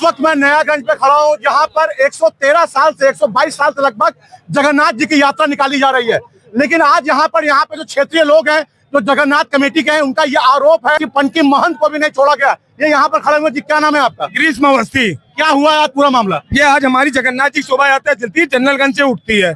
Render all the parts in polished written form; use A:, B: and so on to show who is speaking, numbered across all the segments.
A: वक्त मैं नयागंज पे खड़ा हूँ, जहाँ पर 113 साल से 122 साल से लगभग जगन्नाथ जी की यात्रा निकाली जा रही है। लेकिन आज यहाँ पे जो क्षेत्रीय लोग हैं, जो जगन्नाथ कमेटी के हैं, उनका ये आरोप है कि पंकी महंत को भी नहीं छोड़ा गया। ये यहाँ पर खड़े हुए जी, क्या नाम है आपका?
B: ग्रीष्म अवस्थी।
A: क्या हुआ आज पूरा मामला?
B: ये आज हमारी जगन्नाथ जी शोभा यात्रा चलती है, जनरलगंज से उठती है,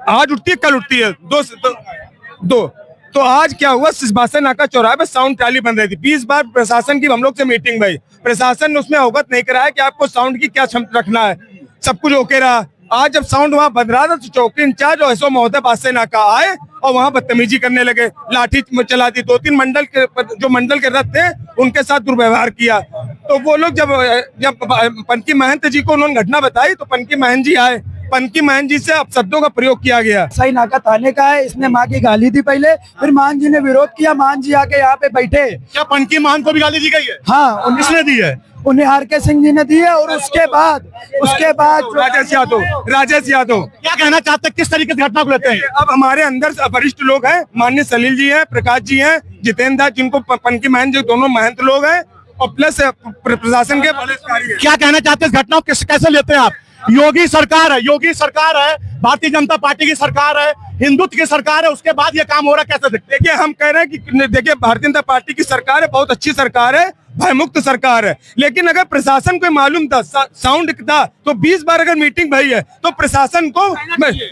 B: आज उठती है, कल उठती है, दो। तो आज क्या हुआ, सिसबासा नाका चौराहे पे साउंड ट्राली बन रही थी। 20 बार प्रशासन की हम लोग से मीटिंग भाई, प्रशासन ने उसमें अवगत नहीं कराया कि आपको साउंड की क्या क्षमता रखना है, सब कुछ ओके रहा। आज जब साउंड वहाँ बन रहा था तो चौकी इंचार्ज और एसओ महोदय बादशाह नाका आए और वहाँ बदतमीजी करने लगे, लाठी चला दी। 2-3 मंडल के जो मंडल के रथ थे उनके साथ दुर्व्यवहार किया। तो वो लोग जब पंकी महंत जी को उन्होंने घटना बताई तो पंकी महंत जी आए, पंकी महंत जी से अपशब्दों का प्रयोग किया गया।
C: सही नाका थाने का है, इसने माँ की गाली दी पहले, फिर मान जी ने विरोध किया, मान जी आके यहाँ पे बैठे।
A: क्या पंकी महंत को भी गाली दी गई है?
C: हाँ,
A: किसने दी है?
C: उन्हें आर.के. सिंह जी ने दी है। और उसके बाद
B: राजेश यादव
A: क्या कहना चाहते हैं, किस तरीके से घटना को लेते हैं?
B: अब हमारे अंदर वरिष्ठ लोग हैं, माननीय सलील जी हैं, प्रकाश जी हैं, जितेंद्र दास, जिनको पंकी महंत जो दोनों महंत लोग हैं, और प्लस प्रशासन के
A: क्या कहना चाहते हैं, इस घटना को कैसे लेते हैं आप? योगी सरकार है, भारतीय जनता पार्टी की सरकार है, हिंदुत्व की सरकार है, उसके बाद ये काम हो रहा है, कैसे देखते?
B: देखिए, हम कह रहे हैं कि देखिए, भारतीय जनता पार्टी की सरकार है, बहुत अच्छी सरकार है, भयमुक्त सरकार है। लेकिन अगर प्रशासन को मालूम था, साउंड था, तो 20 बार अगर मीटिंग भई है तो प्रशासन को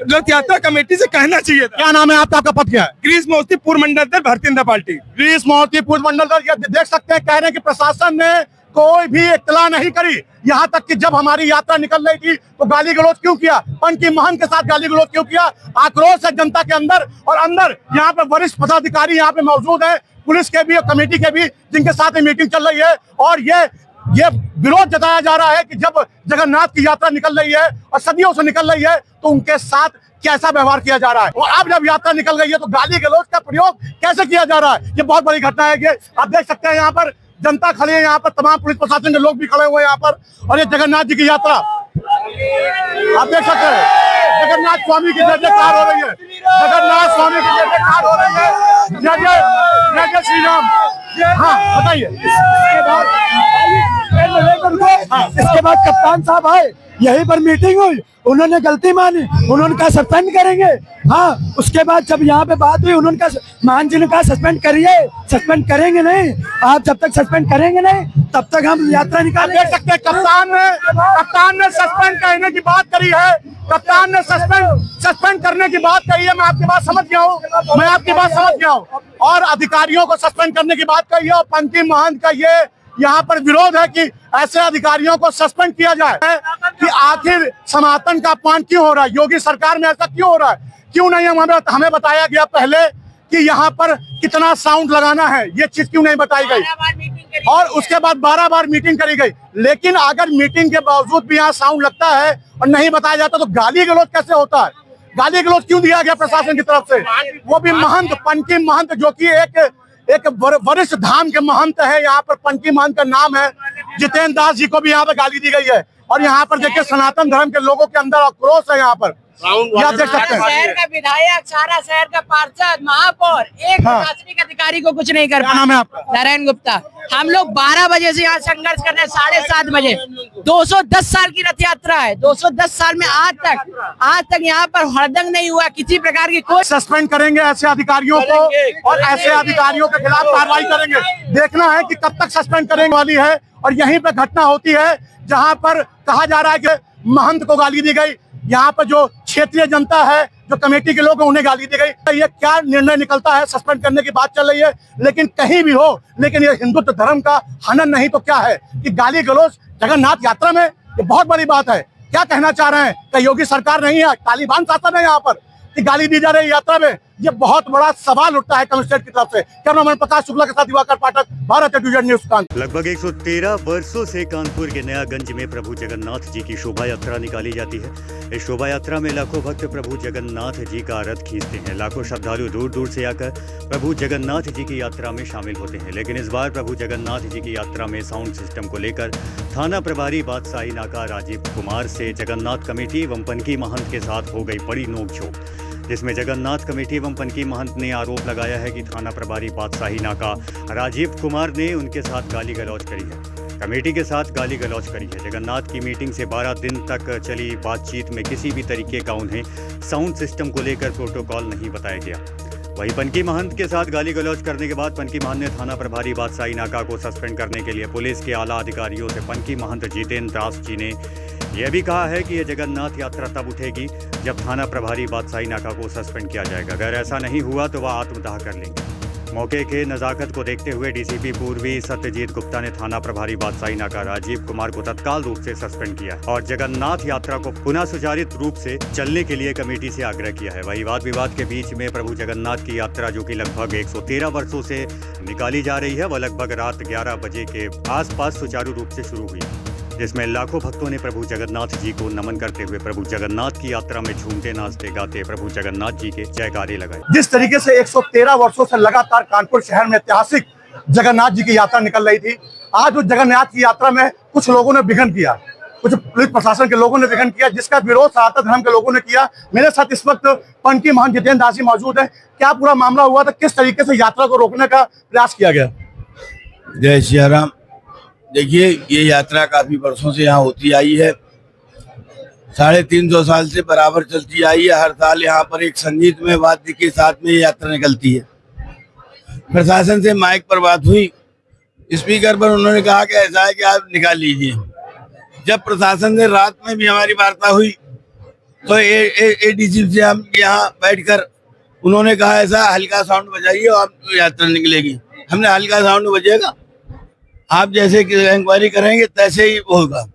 B: रथ यात्रा कमेटी से कहना चाहिए था।
A: क्या नाम है आपका? आपका पद क्या है?
B: ग्रीष्म अवस्थी, पूर्व मंडल अध्यक्ष, भारतीय जनता पार्टी।
A: ग्रीष्म अवस्थी, पूर्व मंडल अध्यक्ष। देख सकते हैं, कह रहे हैं कि प्रशासन ने कोई भी इत्तला नहीं करी। यहाँ तक कि जब हमारी यात्रा निकल रही थी तो गाली गलौज क्यों किया, पंकी महंत के साथ गाली गलौज क्यों किया? आक्रोश है जनता के अंदर, और अंदर यहाँ पे वरिष्ठ पदाधिकारी यहाँ पे मौजूद है, पुलिस के भी और कमेटी के भी, जिनके साथ मीटिंग चल रही है। और ये विरोध जताया जा रहा है कि जब जगन्नाथ की यात्रा निकल रही है और सदियों से निकल रही है तो उनके साथ कैसा व्यवहार किया जा रहा है, और अब जब यात्रा निकल गई है तो गाली गलौज का प्रयोग कैसे किया जा रहा है। ये बहुत बड़ी घटना है। ये आप देख सकते हैं, यहाँ पर जनता खड़ी है, यहाँ पर तमाम पुलिस प्रशासन के लोग भी खड़े हुए हैं यहाँ पर। और ये जगन्नाथ जी की यात्रा आप देख सकते हैं, जगन्नाथ स्वामी की जय जयकार हो रही है, जगन्नाथ स्वामी की जय जयकार हो रही है। जय जय श्री राम। हाँ, बताइए।
C: इसके बाद कप्तान साहब आए, यहीं पर मीटिंग हुई, उन्होंने गलती मानी, उन्होंने कहा सस्पेंड करेंगे। हाँ, उसके बाद जब यहाँ पे बात हुई, उन्होंने कहा, मान जी ने कहा सस्पेंड करिए, सस्पेंड करेंगे नहीं आप, जब तक सस्पेंड करेंगे नहीं तब तक हम यात्रा निकालेंगे।
A: देख सकते हैं, कप्तान ने सस्पेंड करने की बात करी है, कप्तान ने सस्पेंड करने की बात कही है। मैं आपकी बात समझ गया हूँ, और अधिकारियों को सस्पेंड करने की बात कही है। और पंकी महंत का ये यहाँ पर विरोध है कि ऐसे अधिकारियों को सस्पेंड किया जाए, कि आखिर सनातन का अपमान क्यों हो रहा है, योगी सरकार में ऐसा क्यों हो रहा है, क्यों नहीं हमें बताया गया पहले कि यहाँ पर कितना साउंड लगाना है, ये चीज क्यों नहीं बताई गई। और उसके बाद 12 बार मीटिंग करी गई। लेकिन अगर मीटिंग के बावजूद भी यहाँ साउंड लगता है और नहीं बताया जाता तो गाली गलौज कैसे होता है? गाली गलौज क्यों दिया गया प्रशासन की तरफ से? वो भी महंत, पंकी महंत, जो कि एक वरिष्ठ धाम के महंत है। यहाँ पर पंकी महंत का नाम है। जितेंद्र दास जी को भी यहाँ पर गाली दी गई है। और यहाँ पर देखिए, सनातन धर्म के लोगों के अंदर आक्रोश है। यहाँ पर आप देख सकते हैं,
D: शहर का विधायक, सारा शहर का पार्षद, महापौर, एक प्रशासनिक अधिकारी को कुछ नहीं कर पाया।
A: नाम है आपका?
D: नारायण गुप्ता। हम लोग 12 बजे से यहाँ संघर्ष कर रहे हैं, 7:30 बजे। 210 साल की रथ यात्रा है, 210 साल में आज तक यहाँ पर हड़दंग नहीं हुआ, किसी प्रकार की कोई।
A: सस्पेंड करेंगे ऐसे अधिकारियों को, और ऐसे अधिकारियों के खिलाफ कार्रवाई करेंगे। देखना है कि कब तक सस्पेंड करेंगे वाली है। और यहीं पे घटना होती है जहां पर कहा जा रहा है कि महंत को गाली दी गई। यहाँ पर जो क्षेत्रीय जनता है, जो कमेटी के लोग हैं, उन्हें गाली दी गई। ये क्या निर्णय निकलता है, सस्पेंड करने की बात चल रही है। लेकिन कहीं भी हो, लेकिन ये हिंदुत्व धर्म का हनन नहीं तो क्या है कि गाली गलौज जगन्नाथ यात्रा में? ये बहुत बड़ी बात है। क्या कहना चाह रहे हैं कि योगी सरकार नहीं है, तालिबान शासन है यहाँ पर, कि गाली दी जा रही है यात्रा में? ये बहुत बड़ा सवाल उठता है कमिश्नरेट की तरफ से। कैमरामैन प्रकाश शुक्ला के साथ दिवाकर पाठक, भारत टेलीविजन न्यूज कानपुर।
E: लगभग 113 वर्षों से कानपुर के नयागंज में प्रभु जगन्नाथ जी की शोभा यात्रा निकाली जाती है। इस शोभा यात्रा में लाखों भक्त प्रभु जगन्नाथ जी का रथ खींचते हैं। लाखों श्रद्धालु दूर दूर से आकर प्रभु जगन्नाथ जी की यात्रा में शामिल होते हैं। लेकिन इस बार प्रभु जगन्नाथ जी की यात्रा में साउंड सिस्टम को लेकर थाना प्रभारी बादशाही नाका राजीव कुमार से जगन्नाथ कमेटी एवं पंकी महंत के साथ हो गई बड़ी नोकझोंक, जिसमें जगन्नाथ कमेटी एवं पंकी महंत ने आरोप लगाया है कि थाना प्रभारी बादशाही नाका राजीव कुमार ने उनके साथ गाली गलौज करी है। कमेटी के साथ गाली गलौज करी है। जगन्नाथ की मीटिंग से 12 दिन तक चली बातचीत में किसी भी तरीके का उन्हें साउंड सिस्टम को लेकर प्रोटोकॉल नहीं बताया गया। वहीं पनकी महंत के साथ गाली गलौज करने के बाद पनकी महंत ने थाना प्रभारी बादशाही नाका को सस्पेंड करने के लिए पुलिस के आला अधिकारियों से पनकी महंत जितेंद्र दास जी ने यह भी कहा है कि यह जगन्नाथ यात्रा तब उठेगी जब थाना प्रभारी बादशाही नाका को सस्पेंड किया जाएगा। अगर ऐसा नहीं हुआ तो वह आत्मदाह कर लेंगे। मौके के नज़ाकत को देखते हुए डीसीपी पूर्वी सत्यजीत गुप्ता ने थाना प्रभारी बादशाही नाका राजीव कुमार को तत्काल रूप से सस्पेंड किया है और जगन्नाथ यात्रा को पुनः सुचारित रूप से चलने के लिए कमेटी से आग्रह किया है। वही वाद विवाद के बीच में प्रभु जगन्नाथ की यात्रा जो कि लगभग 113 वर्षों से निकाली जा रही है, वह लगभग रात 11 बजे के आसपास सुचारू रूप से शुरू हुई, जिसमें लाखों भक्तों ने प्रभु जगन्नाथ जी को नमन करते हुए प्रभु जगन्नाथ की यात्रा में झूमते नाचते गाते प्रभु जगन्नाथ जी के जयकारे लगाए।
A: जिस तरीके से 113 वर्षों से लगातार कानपुर शहर में ऐतिहासिक जगन्नाथ जी की यात्रा निकल रही थी, आज उस जगन्नाथ की यात्रा में कुछ लोगों ने विघ्न किया, कुछ पुलिस प्रशासन के लोगों ने विघ्न किया, जिसका विरोध सनातन धर्म के लोगों ने किया। मेरे साथ इस वक्त पनकी महंत जितेंद्र दास जी मौजूद है। क्या पूरा मामला हुआ था, किस तरीके से यात्रा को रोकने का प्रयास किया गया?
F: जय सिया राम। देखिए, ये यात्रा काफी वर्षों से यहाँ होती आई है, 350 साल से बराबर चलती आई है। हर साल यहाँ पर एक संगीतमय वाद्य के साथ में ये यात्रा निकलती है। प्रशासन से माइक पर बात हुई, स्पीकर पर उन्होंने कहा कि ऐसा है कि आप निकाल लीजिए। जब प्रशासन से रात में भी हमारी वार्ता हुई तो एडीसी से हम यहाँ बैठकर उन्होंने कहा ऐसा हल्का साउंड बजाइए और आप यात्रा निकलेगी। हमने हल्का साउंड बजेगा, आप जैसे इंक्वायरी करेंगे तैसे ही होगा।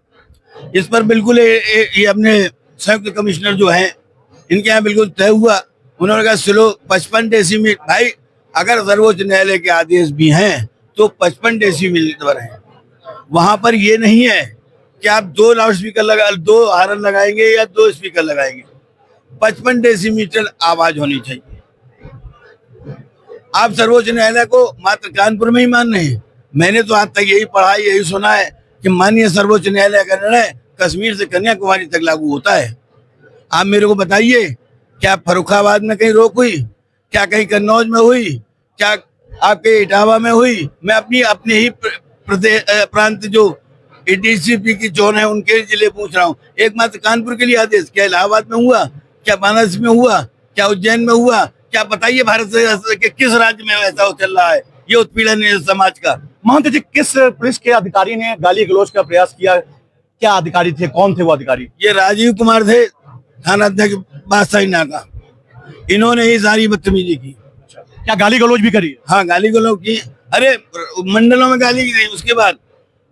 F: इस पर बिल्कुल ये अपने संयुक्त कमिश्नर जो हैं इनके यहाँ बिल्कुल तय हुआ। उन्होंने कहा स्लो 55 डेसीमीटर। भाई, अगर सर्वोच्च न्यायालय के आदेश भी हैं तो 55 डेसीमीटर है। वहां पर ये नहीं है कि आप 2 लाउडस्पीकर 2 हारन लगाएंगे या 2 स्पीकर लगाएंगे। 55 डेसीमीटर आवाज होनी चाहिए। आप सर्वोच्च न्यायालय को मात्र कानपुर में ही मान रहे हैं। मैंने तो आज तक यही पढ़ा, यही सुना है कि माननीय सर्वोच्च न्यायालय का निर्णय कश्मीर से कन्याकुमारी तक लागू होता है। आप मेरे को बताइए, क्या फर्रुखाबाद में कहीं रोक हुई? क्या कहीं कन्नौज में हुई? क्या आपके इटावा में हुई? मैं अपने ही प्रांत जो डीसीपी की जोन है उनके जिले पूछ रहा हूँ। एकमात्र कानपुर के लिए आदेश क्या इलाहाबाद में हुआ? क्या बनारस में हुआ? क्या उज्जैन में हुआ? क्या बताइए भारत से कि किस राज्य में ऐसा चल रहा है ये उत्पीड़न समाज का?
A: महंत जी, किस पुलिस के अधिकारी ने गाली गलौज का प्रयास किया? क्या अधिकारी थे, कौन थे वो अधिकारी?
F: ये राजीव कुमार थे, थाना अध्यक्ष बादशाही नाका। इन्होंने ही सारी बदतमीजी की।
A: क्या गाली गलौज भी करी?
F: हाँ, गाली गलौज की। अरे मंडलों में गाली की। उसके बाद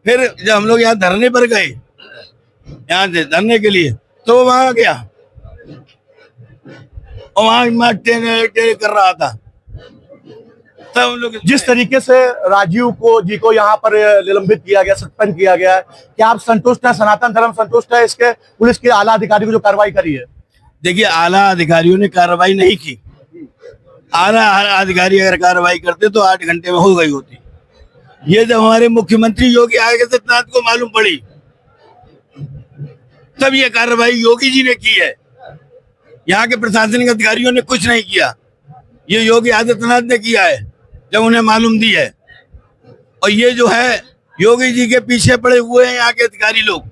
F: फिर जब हम लोग यहाँ धरने पर गए, यहाँ से धरने के लिए, तो वहां गया और वहां कर रहा था। तब लोग
A: जिस तरीके से राजीव जी को यहाँ पर निलंबित किया गया, सस्पेंड किया गया, क्या आप संतुष्ट हैं? सनातन धर्म संतुष्ट है इसके पुलिस के आला अधिकारी को जो कार्रवाई करी है?
F: देखिए, आला अधिकारियों ने कार्रवाई नहीं की। आला अधिकारी अगर कार्रवाई करते तो 8 घंटे में हो गई होती। ये जब हमारे मुख्यमंत्री योगी आदित्यनाथ को मालूम पड़ी तब ये कार्रवाई योगी जी ने की है। यहाँ के प्रशासनिक अधिकारियों ने कुछ नहीं किया, ये योगी आदित्यनाथ ने किया है जब उन्हें मालूम दी है। और ये जो है योगी जी के पीछे पड़े हुए हैं यहाँ के अधिकारी लोग।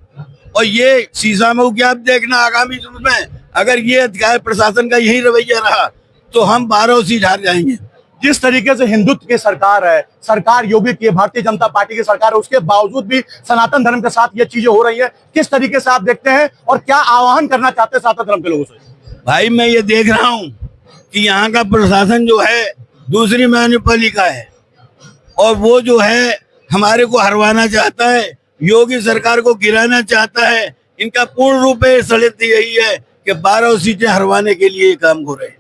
F: और ये शीशा में क्या आप देखना आगामी समय में अगर ये अधिकारी प्रशासन का यही रवैया रहा तो हम 12 सीट हार जाएंगे।
A: जिस तरीके से हिंदुत्व की सरकार है, सरकार योगी की, भारतीय जनता पार्टी की सरकार है, उसके बावजूद भी सनातन धर्म के साथ ये चीजें हो रही है, किस तरीके से आप देखते हैं और क्या आह्वान करना चाहते हैं सनातन धर्म के लोगों से?
F: भाई, मैं ये देख रहा हूँ कि यहाँ का प्रशासन जो है दूसरी महानगरपालिका है और वो जो है हमारे को हरवाना चाहता है, योगी सरकार को गिराना चाहता है। इनका पूर्ण रूप से षड्यंत्र यही है कि 12 सीटें हरवाने के लिए काम हो रहे हैं।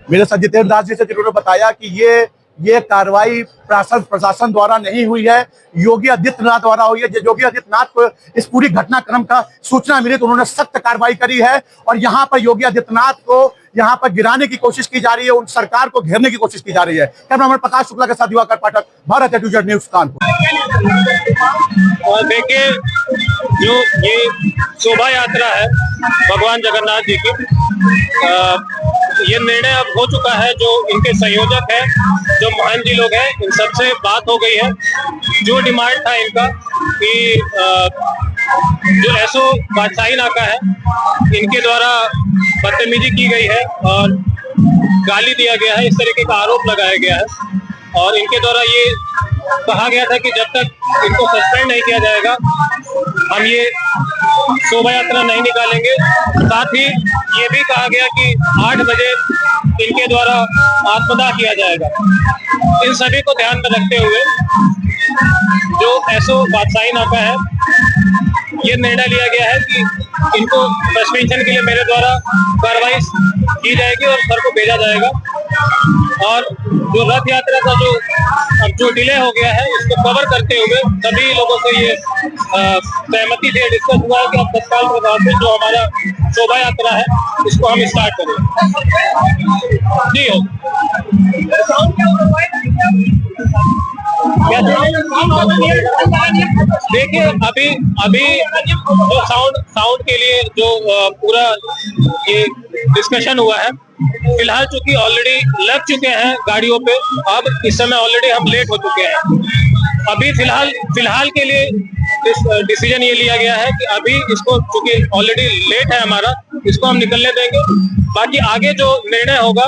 A: मेरे साथ जितेंद्र दास जी से जिन्होंने बताया कि ये कार्रवाई प्रशासन द्वारा नहीं हुई है, योगी आदित्यनाथ द्वारा हुई है। योगी आदित्यनाथ को इस पूरी घटनाक्रम का सूचना मिली तो उन्होंने सख्त कार्रवाई करी है और यहाँ पर योगी आदित्यनाथ को यहाँ पर गिराने की कोशिश की जा रही है, उन सरकार को घेरने की कोशिश की जा रही है। कैमरामैन प्रकाश शुक्ला के साथ दिवाकर पाठक, भारत एटूजेड न्यूज कानपुर।
G: और देखिए, जो ये शोभा यात्रा है भगवान जगन्नाथ जी की, ये निर्णय अब हो चुका है। जो इनके संयोजक है, जो महंत जी लोग हैं, इन सबसे बात हो गई है। जो डिमांड था इनका कि जो एसओ बादशाही नाका है इनके द्वारा बदतमीजी की गई है और गाली दिया गया है, इस तरीके का आरोप लगाया गया है और इनके द्वारा ये कहा गया था कि जब तक इनको सस्पेंड नहीं किया जाएगा हम ये शोभा यात्रा नहीं निकालेंगे। साथ ही ये भी कहा गया कि 8 बजे इनके द्वारा आत्मदाह किया जाएगा। इन सभी को ध्यान में रखते हुए जो एसओ बादशाही नाका है ये निर्णय लिया गया है कि इनको सस्पेंशन के लिए मेरे द्वारा कार्रवाई की जाएगी और सर को भेजा जाएगा। और जो रथ यात्रा का जो डिले हो गया है इसको कवर करते हुए सभी लोगों से ये सहमति से डिस्कस हुआ है कि अब तत्काल प्रभाव से जो हमारा शोभा यात्रा है इसको हम स्टार्ट करें। जी हो देखिए अभी जो साउंड के लिए जो पूरा ये डिस्कशन हुआ है, फिलहाल चूंकि ऑलरेडी लग चुके हैं गाड़ियों पे, अब इस समय ऑलरेडी हम लेट हो चुके हैं। अभी फिलहाल के लिए डिसीजन ये लिया गया है कि अभी इसको चूंकि ऑलरेडी लेट है हमारा, इसको हम निकलने देंगे। बाकी आगे जो निर्णय होगा